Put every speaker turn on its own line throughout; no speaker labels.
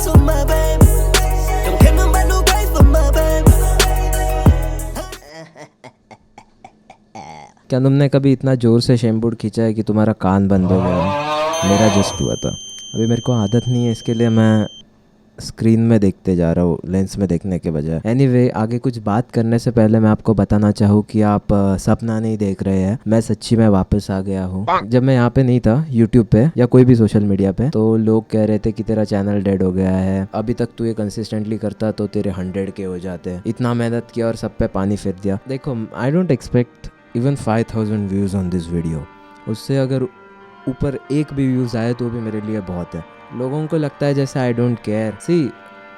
price for my babe. Don't care about no price for my babe.
क्या तुमने कभी इतना ज़ोर से शैम्पूड खींचा है कि तुम्हारा कान बंद हो गया? मेरा जस्ट हुआ था। अभी मेरे को आदत नहीं है, इसके लिए मैं स्क्रीन में देखते जा रहा हूँ लेंस में देखने के बजाय। एनीवे, आगे कुछ बात करने से पहले मैं आपको बताना चाहूँ कि आप सपना नहीं देख रहे हैं। मैं सच्ची में वापस आ गया हूँ। जब मैं यहाँ पे नहीं था यूट्यूब पे या कोई भी सोशल मीडिया पे, तो लोग कह रहे थे कि तेरा चैनल डेड हो गया है, अभी तक तू ये कंसिस्टेंटली करता तो तेरे 100K हो जाते। इतना मेहनत किया और सब पे पानी फेर दिया। देखो, I don't expect even 5000 views on this video. उससे अगर ऊपर एक भी व्यूज़ आए तो भी मेरे लिए बहुत है। लोगों को लगता है जैसे आई डोंट केयर। सी,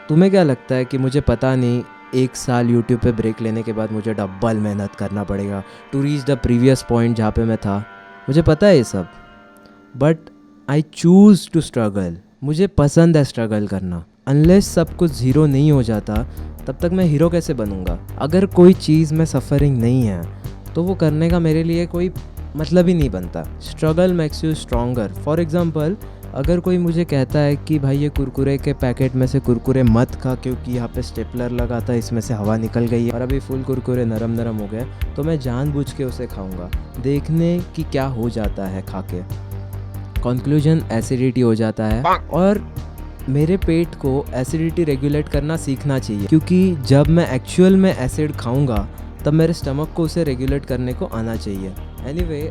तुम्हें क्या लगता है कि मुझे पता नहीं 1 साल यूट्यूब पे ब्रेक लेने के बाद मुझे डबल मेहनत करना पड़ेगा to reach the previous point जहाँ पे मैं था? मुझे पता है ये सब, but I choose to struggle. मुझे पसंद है स्ट्रगल करना। अनलेस सब कुछ ज़ीरो नहीं हो जाता तब तक मैं हीरो कैसे बनूंगा? अगर कोई चीज़ में सफ़रिंग नहीं है तो वो करने का मेरे लिए कोई मतलब ही नहीं बनता। Struggle makes you stronger. For example, अगर कोई मुझे कहता है कि भाई ये कुरकुरे के पैकेट में से कुरकुरे मत खा क्योंकि यहाँ पे स्टेपलर लगा था, इसमें से हवा निकल गई है और अभी फुल कुरकुरे नरम नरम हो गए, तो मैं जानबूझ के उसे खाऊंगा, देखने कि क्या हो जाता है खा के। कंक्लूजन, एसिडिटी हो जाता है और मेरे पेट को एसिडिटी रेगुलेट करना सीखना चाहिए, क्योंकि जब मैं एक्चुअल में एसिड खाऊंगा तब मेरे स्टमक को उसे रेगुलेट करने को आना चाहिए। एनीवे,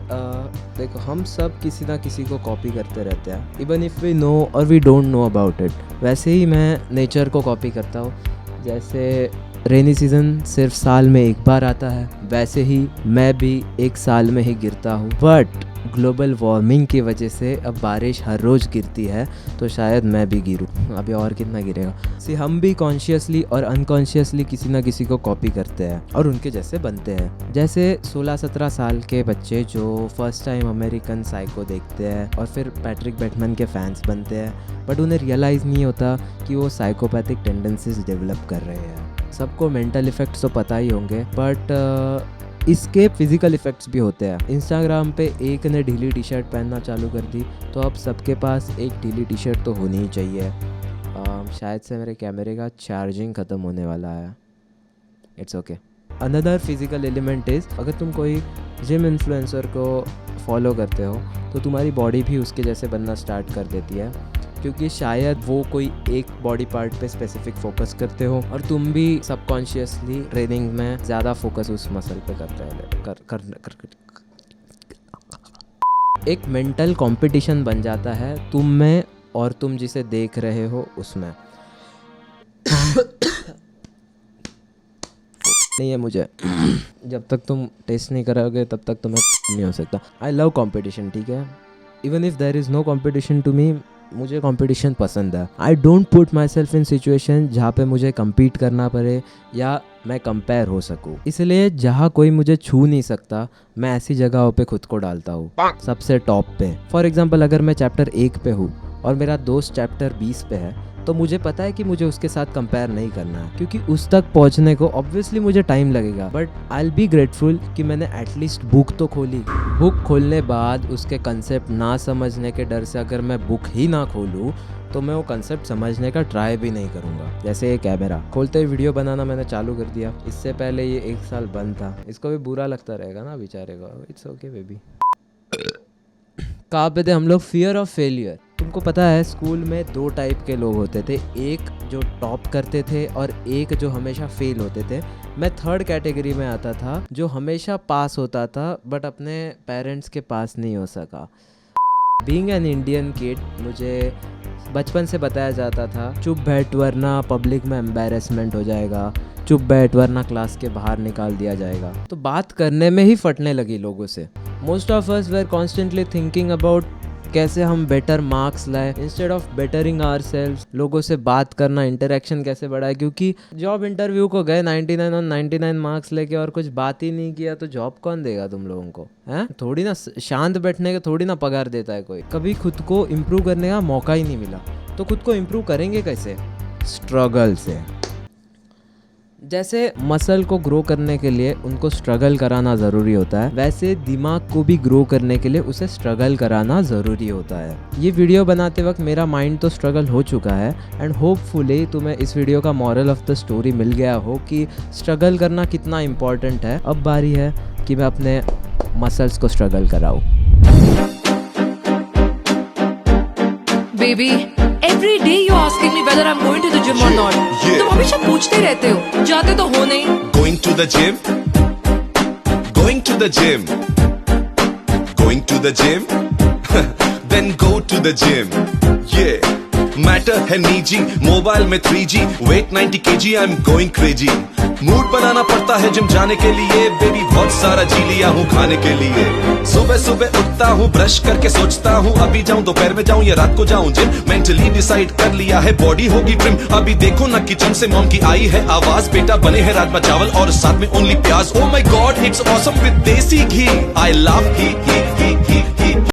देखो, हम सब किसी ना किसी को कॉपी करते रहते हैं, इवन इफ़ वी नो और we don't know about it. वैसे ही मैं नेचर को कॉपी करता हूँ। जैसे रेनी सीज़न सिर्फ साल में एक बार आता है, वैसे ही मैं भी एक साल में ही गिरता हूँ। बट ग्लोबल वार्मिंग की वजह से अब बारिश हर रोज़ गिरती है, तो शायद मैं भी गिरूँ। अभी और कितना गिरेगा? सी, हम भी कॉन्शियसली और अनकॉन्शियसली किसी ना किसी को कॉपी करते हैं और उनके जैसे बनते हैं। जैसे 16-17 साल के बच्चे जो फर्स्ट टाइम अमेरिकन साइको देखते हैं और फिर पैट्रिक बैटमैन के फैंस बनते हैं, बट उन्हें रियलाइज़ नहीं होता कि वो साइकोपैथिक टेंडेंसीज डेवलप कर रहे हैं। सबको मेंटल इफ़ेक्ट्स तो पता ही होंगे, बट इसके फिज़िकल इफ़ेक्ट्स भी होते हैं। इंस्टाग्राम पे एक ने ढीली टी शर्ट पहनना चालू कर दी, तो अब सबके पास एक ढीली टी शर्ट तो होनी ही चाहिए। शायद से मेरे कैमरे का चार्जिंग ख़त्म होने वाला है। It's okay. Another physical element is, अगर तुम कोई जिम इन्फ्लुएंसर को फॉलो करते हो तो तुम्हारी बॉडी भी उसके जैसे बनना स्टार्ट कर देती है, क्योंकि शायद वो कोई एक बॉडी पार्ट पे स्पेसिफिक फोकस करते हो और तुम भी सबकॉन्शियसली ट्रेनिंग में ज़्यादा फोकस उस मसल पे करते हो। एक मेंटल कंपटीशन बन जाता है तुम में और तुम जिसे देख रहे हो उसमें। नहीं है मुझे। जब तक तुम टेस्ट नहीं करोगे तब तक तुम्हें नहीं हो सकता। आई लव कंपटीशन, ठीक है? Even if there is no competition to me, मुझे कंपटीशन पसंद है। I don't put myself in situation जहाँ पे मुझे compete करना पड़े या मैं कंपेयर हो सकूँ। इसलिए जहाँ कोई मुझे छू नहीं सकता, मैं ऐसी जगहों पे खुद को डालता हूँ, सबसे टॉप पे। फॉर एग्जाम्पल, अगर मैं चैप्टर 1 पे हूँ और मेरा दोस्त चैप्टर 20 पे है, तो मुझे पता है कि मुझे उसके साथ कंपेयर नहीं करना है, क्योंकि उस तक पहुंचने को ऑब्वियसली मुझे टाइम लगेगा, but I will be grateful कि मैंने एटलीस्ट बुक तो खोली। बुक खोलने बाद उसके कंसेप्ट ना समझने के डर से अगर मैं बुक ही ना खोलूँ तो मैं वो कंसेप्ट समझने का ट्राई भी नहीं करूँगा। जैसे ये कैमरा खोलते ही वीडियो बनाना मैंने चालू कर दिया, इससे पहले ये 1 साल बंद था। इसको भी बुरा लगता रहेगा ना बेचारे को। It's okay baby. कहाँ पे थे हम लोग? Fear of failure. तुमको पता है स्कूल में 2 टाइप के लोग होते थे, एक जो टॉप करते थे और एक जो हमेशा फेल होते थे। मैं 3rd कैटेगरी में आता था, जो हमेशा पास होता था बट अपने पेरेंट्स के पास नहीं हो सका। बीइंग एन इंडियन किड, मुझे बचपन से बताया जाता था चुप बैठ वरना पब्लिक में एम्बैरेसमेंट हो जाएगा, चुप बैठ वरना क्लास के बाहर निकाल दिया जाएगा। तो बात करने में ही फटने लगी लोगों से। Most of us were constantly thinking about कैसे हम बेटर मार्क्स लाए इंस्टेड ऑफ बेटरिंग आवरसेल्व्स। लोगों से बात करना, इंटरेक्शन कैसे बढ़ाए, क्योंकि जॉब इंटरव्यू को गए 99 और 99 मार्क्स लेके और कुछ बात ही नहीं किया तो जॉब कौन देगा तुम लोगों को? हैं? थोड़ी ना शांत बैठने का थोड़ी ना पगार देता है कोई। कभी खुद को इम्प्रूव करने का मौका ही नहीं मिला, तो खुद को इम्प्रूव करेंगे कैसे? स्ट्रगल से। जैसे मसल को ग्रो करने के लिए उनको स्ट्रगल कराना ज़रूरी होता है, वैसे दिमाग को भी ग्रो करने के लिए उसे स्ट्रगल कराना ज़रूरी होता है। ये वीडियो बनाते वक्त मेरा माइंड तो स्ट्रगल हो चुका है एंड होपफुली तुम्हें इस वीडियो का मॉरल ऑफ द स्टोरी मिल गया हो कि स्ट्रगल करना कितना इम्पॉर्टेंट है। अब बारी है कि मैं अपने मसल्स को struggle कराऊँ।
Baby, every day you're asking me whether I'm going to the gym or not. तुम हमेशा पूछते रहते हो, जाते तो हो नहीं।
Going to the gym? Going to the gym? Going to the gym? Then go to the gym. Yeah. Matter है निजी, मोबाइल में 3G, weight 90 kg, I'm going crazy. Mood बनाना पड़ता है जिम जाने के लिए, बेबी बहुत सारा जी लिया हूँ खाने के लिए। सुबह सुबह उठता हूँ, ब्रश करके सोचता हूँ अभी जाऊँ दोपहर में जाऊँ या रात को जाऊँ जिम। मेंटली डिसाइड कर लिया है बॉडी होगी ट्रिम। अभी देखो ना किचन से मॉम की आई है आवाज, बेटा बने हैं राजमा चावल और साथ में ओनली प्याज। Oh my God it's awesome with देसी घी, आई लव ही